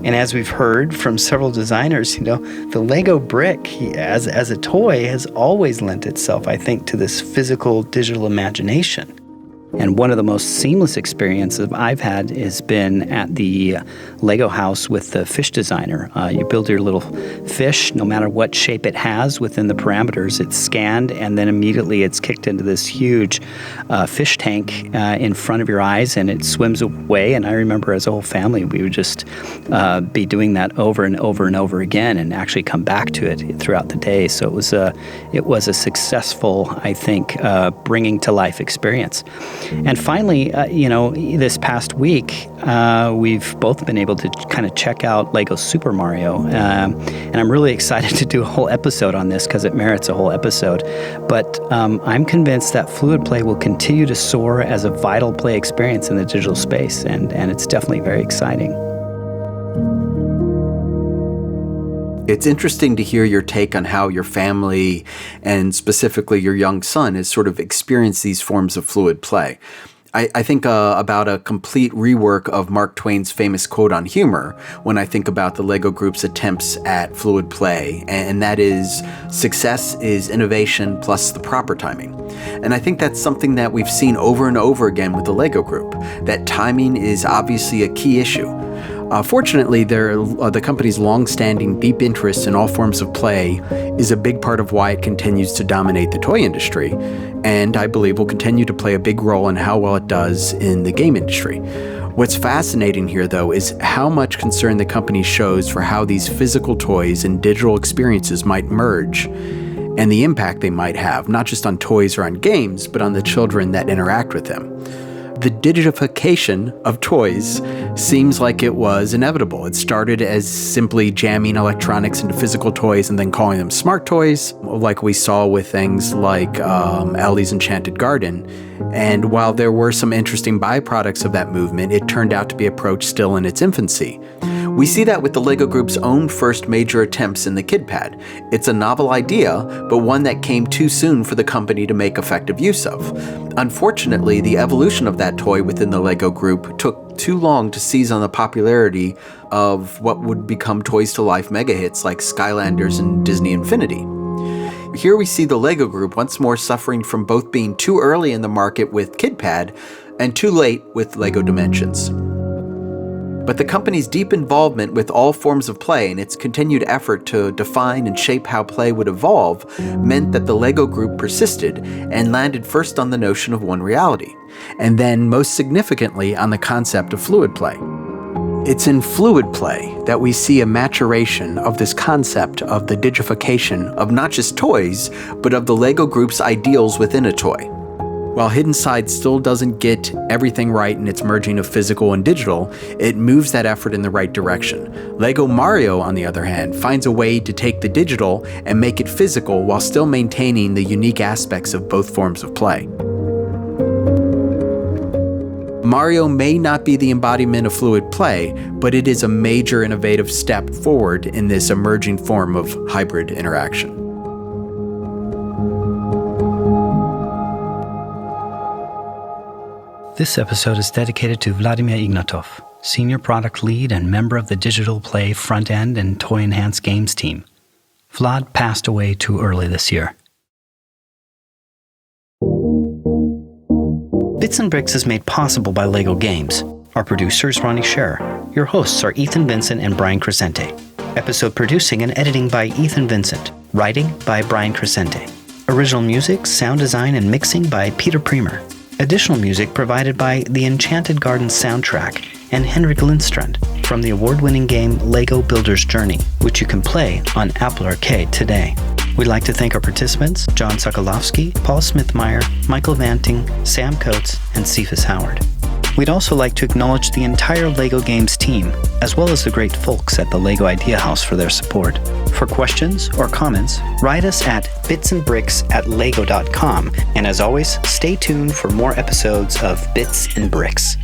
And as we've heard from several designers, the Lego brick as a toy has always lent itself, I think, to this physical digital imagination. And one of the most seamless experiences I've had has been at the Lego house with the fish designer. You build your little fish, no matter what shape it has within the parameters, it's scanned, and then immediately it's kicked into this huge fish tank in front of your eyes, and it swims away. And I remember as a whole family, we would just be doing that over and over and over again and actually come back to it throughout the day. So it was a successful, I think, bringing to life experience. And finally, this past week, we've both been able to kind of check out Lego Super Mario. And I'm really excited to do a whole episode on this because it merits a whole episode. But I'm convinced that fluid play will continue to soar as a vital play experience in the digital space. And it's definitely very exciting. It's interesting to hear your take on how your family, and specifically your young son, has sort of experienced these forms of fluid play. I think about a complete rework of Mark Twain's famous quote on humor when I think about the Lego Group's attempts at fluid play, and that is, success is innovation plus the proper timing. And I think that's something that we've seen over and over again with the Lego Group, that timing is obviously a key issue. Fortunately, the company's long-standing deep interest in all forms of play is a big part of why it continues to dominate the toy industry, and I believe will continue to play a big role in how well it does in the game industry. What's fascinating here, though, is how much concern the company shows for how these physical toys and digital experiences might merge, and the impact they might have, not just on toys or on games, but on the children that interact with them. The digitification of toys seems like it was inevitable. It started as simply jamming electronics into physical toys and then calling them smart toys, like we saw with things like Ali's Enchanted Garden. And while there were some interesting byproducts of that movement, it turned out to be an approach still in its infancy. We see that with the Lego Group's own first major attempts in the KidPad. It's a novel idea, but one that came too soon for the company to make effective use of. Unfortunately, the evolution of that toy within the Lego Group took too long to seize on the popularity of what would become Toys to Life mega hits like Skylanders and Disney Infinity. Here we see the Lego Group once more suffering from both being too early in the market with KidPad and too late with Lego Dimensions. But the company's deep involvement with all forms of play and its continued effort to define and shape how play would evolve meant that the Lego Group persisted and landed first on the notion of one reality, and then most significantly on the concept of fluid play. It's in fluid play that we see a maturation of this concept of the digification of not just toys, but of the Lego Group's ideals within a toy. While Hidden Side still doesn't get everything right in its merging of physical and digital, it moves that effort in the right direction. Lego Mario, on the other hand, finds a way to take the digital and make it physical while still maintaining the unique aspects of both forms of play. Mario may not be the embodiment of fluid play, but it is a major innovative step forward in this emerging form of hybrid interaction. This episode is dedicated to Vladimir Ignatov, Senior Product Lead and member of the Digital Play Front End and Toy Enhanced Games team. Vlad passed away too early this year. Bits and Bricks is made possible by LEGO Games. Our producer is Ronnie Scherer. Your hosts are Ethan Vincent and Brian Crecente. Episode producing and editing by Ethan Vincent. Writing by Brian Crecente. Original music, sound design, and mixing by Peter Premer. Additional music provided by the Enchanted Gardens soundtrack and Henrik Lindstrand from the award-winning game LEGO Builder's Journey, which you can play on Apple Arcade today. We'd like to thank our participants, John Sokolowski, Paul Smithmeyer, Michael Vanting, Sam Coates, and Cephas Howard. We'd also like to acknowledge the entire LEGO Games team, as well as the great folks at the LEGO Idea House for their support. For questions or comments, write us at bitsandbricks@lego.com. And as always, stay tuned for more episodes of Bits and Bricks.